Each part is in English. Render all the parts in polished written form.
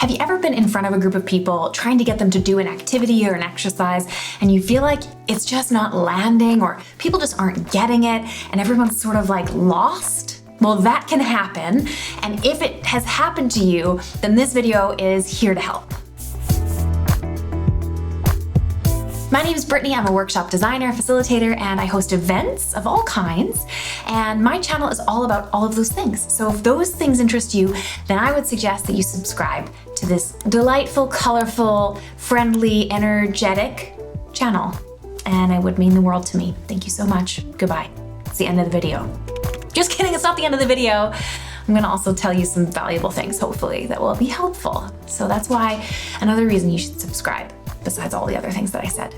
Have you ever been in front of a group of people trying to get them to do an activity or an exercise and you feel like it's just not landing or people just aren't getting it and everyone's sort of like lost? Well, that can happen. And if it has happened to you, then this video is here to help. My name is Brittni. I'm a workshop designer, facilitator, and I host events of all kinds. And my channel is all about all of those things. So if those things interest you, then I would suggest that you subscribe to this delightful, colorful, friendly, energetic channel. And it would mean the world to me. Thank you so much. Goodbye. It's the end of the video. Just kidding, it's not the end of the video. I'm gonna also tell you some valuable things, hopefully, that will be helpful. So that's why another reason you should subscribe, besides all the other things that I said.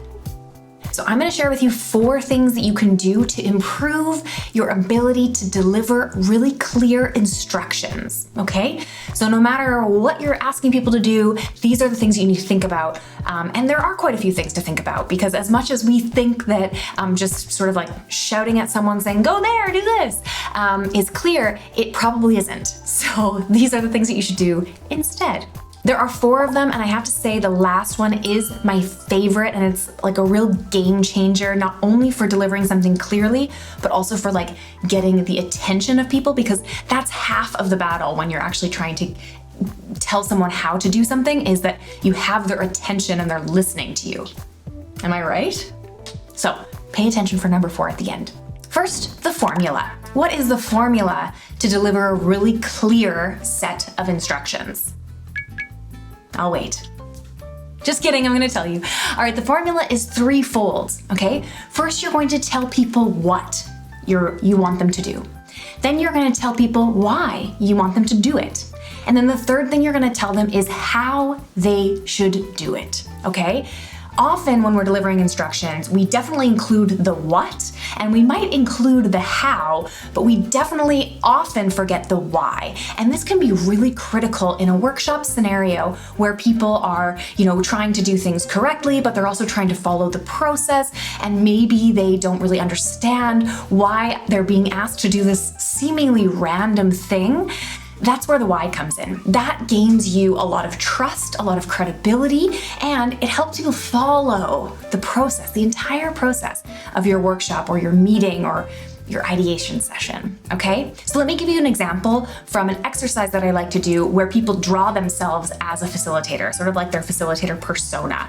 So I'm gonna share with you 4 things that you can do to improve your ability to deliver really clear instructions, okay? So no matter what you're asking people to do, these are the things you need to think about. And there are quite a few things to think about because as much as we think that just sort of like shouting at someone saying, go there, do this, is clear, it probably isn't. So these are the things that you should do instead. There are 4 of them, and I have to say the last one is my favorite, and it's like a real game changer, not only for delivering something clearly, but also for like getting the attention of people, because that's half of the battle when you're actually trying to tell someone how to do something, is that you have their attention and they're listening to you. Am I right? So pay attention for number 4 at the end. First, the formula. What is the formula to deliver a really clear set of instructions? I'll wait. Just kidding, I'm gonna tell you. All right, the formula is threefold, okay? First, you're going to tell people what you want them to do. Then you're gonna tell people why you want them to do it. And then the third thing you're gonna tell them is how they should do it, okay? Often when we're delivering instructions, we definitely include the what, and we might include the how, but we definitely often forget the why. And this can be really critical in a workshop scenario where people are, trying to do things correctly, but they're also trying to follow the process, and maybe they don't really understand why they're being asked to do this seemingly random thing. That's where the why comes in. That gains you a lot of trust, a lot of credibility, and it helps you follow the process, the entire process of your workshop or your meeting or your ideation session, okay? So let me give you an example from an exercise that I like to do where people draw themselves as a facilitator, sort of like their facilitator persona.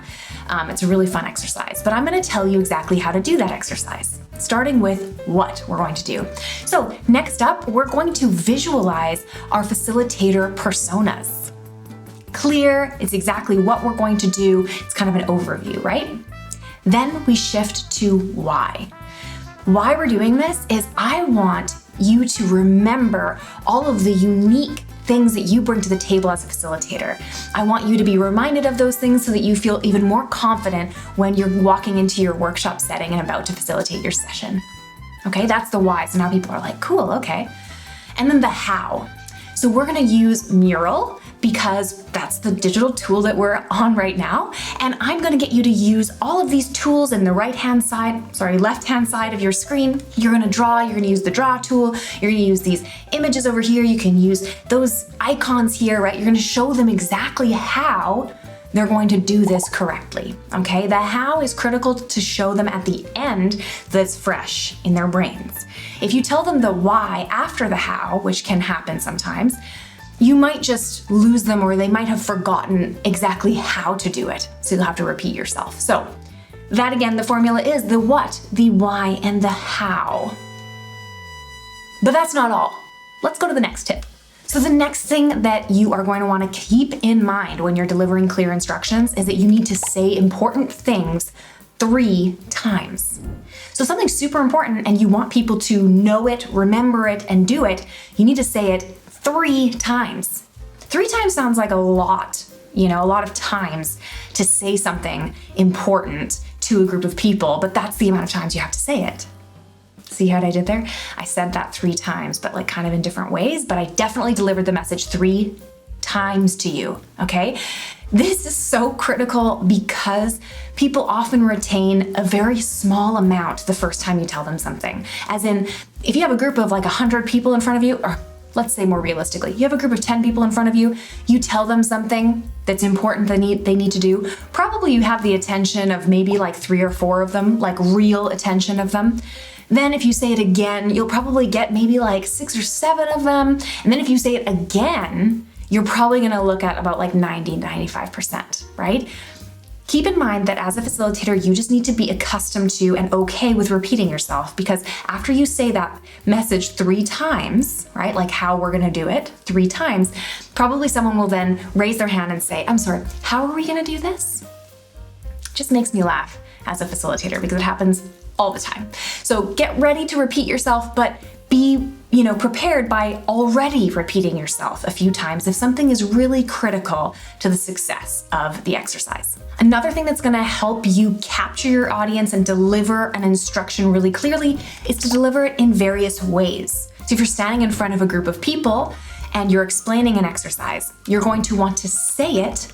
It's a really fun exercise, but I'm gonna tell you exactly how to do that exercise, starting with what we're going to do. So next up, we're going to visualize our facilitator personas. Clear, it's exactly what we're going to do. It's kind of an overview, right? Then we shift to why. Why we're doing this is I want you to remember all of the unique things that you bring to the table as a facilitator. I want you to be reminded of those things so that you feel even more confident when you're walking into your workshop setting and about to facilitate your session. Okay, that's the why. So now people are like, cool, okay. And then the how. So we're gonna use Mural because that's the digital tool that we're on right now. And I'm gonna get you to use all of these tools in the left-hand side of your screen. You're gonna draw, you're gonna use the draw tool, you're gonna use these images over here, you can use those icons here, right? You're gonna show them exactly how they're going to do this correctly, okay? The how is critical to show them at the end that's fresh in their brains. If you tell them the why after the how, which can happen sometimes, you might just lose them or they might have forgotten exactly how to do it. So you'll have to repeat yourself. So that again, the formula is the what, the why, and the how. But that's not all. Let's go to the next tip. So the next thing that you are going to want to keep in mind when you're delivering clear instructions is that you need to say important things 3 times. So something super important and you want people to know it, remember it, and do it, you need to say it 3 times. 3 times sounds like a lot of times to say something important to a group of people, but that's the amount of times you have to say it. See what I did there? I said that 3 times, but like kind of in different ways, but I definitely delivered the message 3 times to you, okay? This is so critical because people often retain a very small amount the first time you tell them something. As in, if you have a group of like 100 people in front of you, or let's say more realistically, you have a group of 10 people in front of you, you tell them something that's important they need to do, probably you have the attention of maybe like 3 or 4 of them, like real attention of them. Then if you say it again, you'll probably get maybe like 6 or 7 of them. And then if you say it again, you're probably gonna look at about like 90, 95%, right? Keep in mind that as a facilitator, you just need to be accustomed to and okay with repeating yourself, because after you say that message 3 times, right, like how we're gonna do it 3 times, probably someone will then raise their hand and say, I'm sorry, how are we gonna do this? Just makes me laugh as a facilitator because it happens all the time. So get ready to repeat yourself, but be prepared by already repeating yourself a few times if something is really critical to the success of the exercise. Another thing that's gonna help you capture your audience and deliver an instruction really clearly is to deliver it in various ways. So if you're standing in front of a group of people and you're explaining an exercise, you're going to want to say it,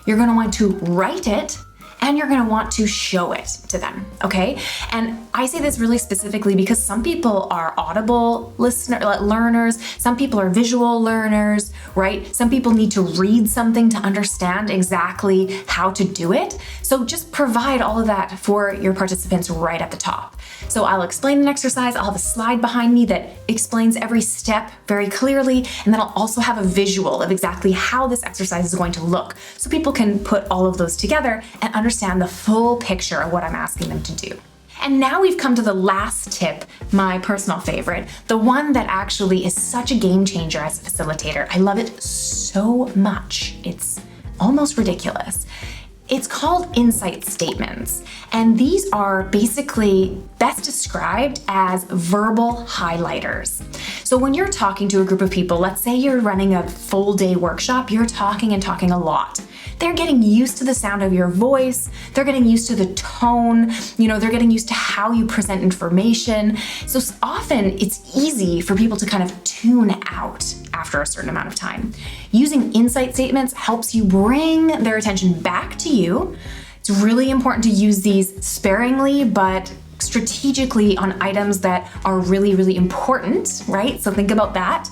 you're gonna want to write it, and you're gonna want to show it to them, okay? And I say this really specifically because some people are audible learners, some people are visual learners, right? Some people need to read something to understand exactly how to do it. So just provide all of that for your participants right at the top. So I'll explain an exercise, I'll have a slide behind me that explains every step very clearly, and then I'll also have a visual of exactly how this exercise is going to look, so people can put all of those together and understand the full picture of what I'm asking them to do. And now we've come to the last tip, my personal favorite, the one that actually is such a game changer as a facilitator. I love it so much, it's almost ridiculous. It's called insight statements, and these are basically best described as verbal highlighters. So when you're talking to a group of people, let's say you're running a full day workshop, you're talking and talking a lot. They're getting used to the sound of your voice, they're getting used to the tone, they're getting used to how you present information. So often it's easy for people to kind of tune out after a certain amount of time. Using insight statements helps you bring their attention back to you. It's really important to use these sparingly, but strategically on items that are really, really important, right? So think about that.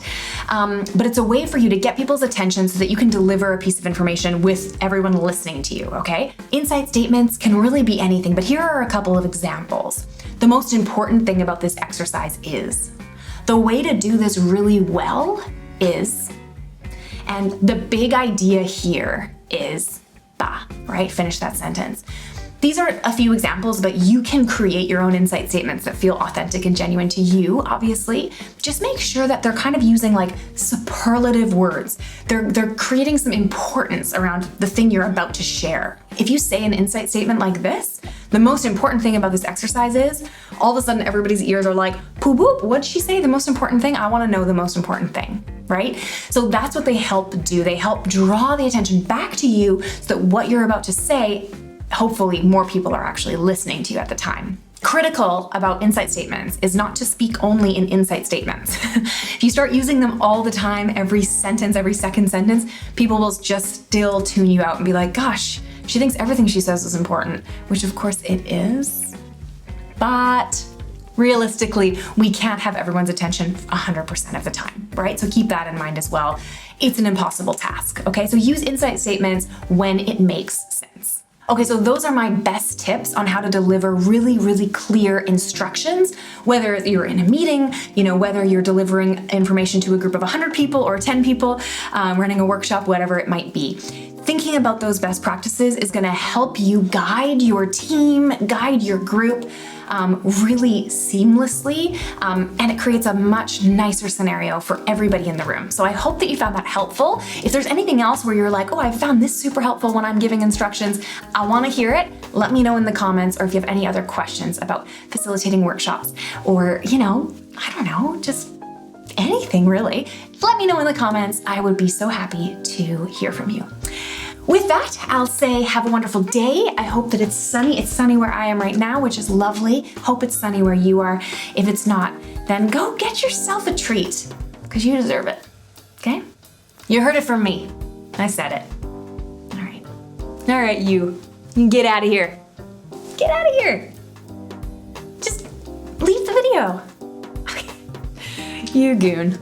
But it's a way for you to get people's attention so that you can deliver a piece of information with everyone listening to you, okay? Insight statements can really be anything, but here are a couple of examples. The most important thing about this exercise is, the way to do this really well is, and the big idea here is, right? Finish that sentence. These are a few examples, but you can create your own insight statements that feel authentic and genuine to you, obviously. Just make sure that they're kind of using like superlative words. They're creating some importance around the thing you're about to share. If you say an insight statement like this, the most important thing about this exercise is, all of a sudden everybody's ears are like, poo boop, what'd she say? The most important thing? I wanna know the most important thing, right? So that's what they help do. They help draw the attention back to you so that what you're about to say, hopefully more people are actually listening to you at the time. Critical about insight statements is not to speak only in insight statements. If you start using them all the time, every sentence, every second sentence, people will just still tune you out and be like, gosh, she thinks everything she says is important, which of course it is. But realistically, we can't have everyone's attention 100% of the time, right? So keep that in mind as well. It's an impossible task, okay? So use insight statements when it makes sense. Okay, so those are my best tips on how to deliver really, really clear instructions, whether you're in a meeting, whether you're delivering information to a group of 100 people or 10 people, running a workshop, whatever it might be. Thinking about those best practices is gonna help you guide your team, guide your group really seamlessly, and it creates a much nicer scenario for everybody in the room. So I hope that you found that helpful. If there's anything else where you're like, oh, I found this super helpful when I'm giving instructions, I wanna hear it. Let me know in the comments, or if you have any other questions about facilitating workshops, or, I don't know, just anything really. Let me know in the comments. I would be so happy to hear from you. With that, I'll say have a wonderful day. I hope that it's sunny. It's sunny where I am right now, which is lovely. Hope it's sunny where you are. If it's not, then go get yourself a treat, because you deserve it, okay? You heard it from me. I said it. All right, you can get out of here. Get out of here. Just leave the video. Okay. You goon.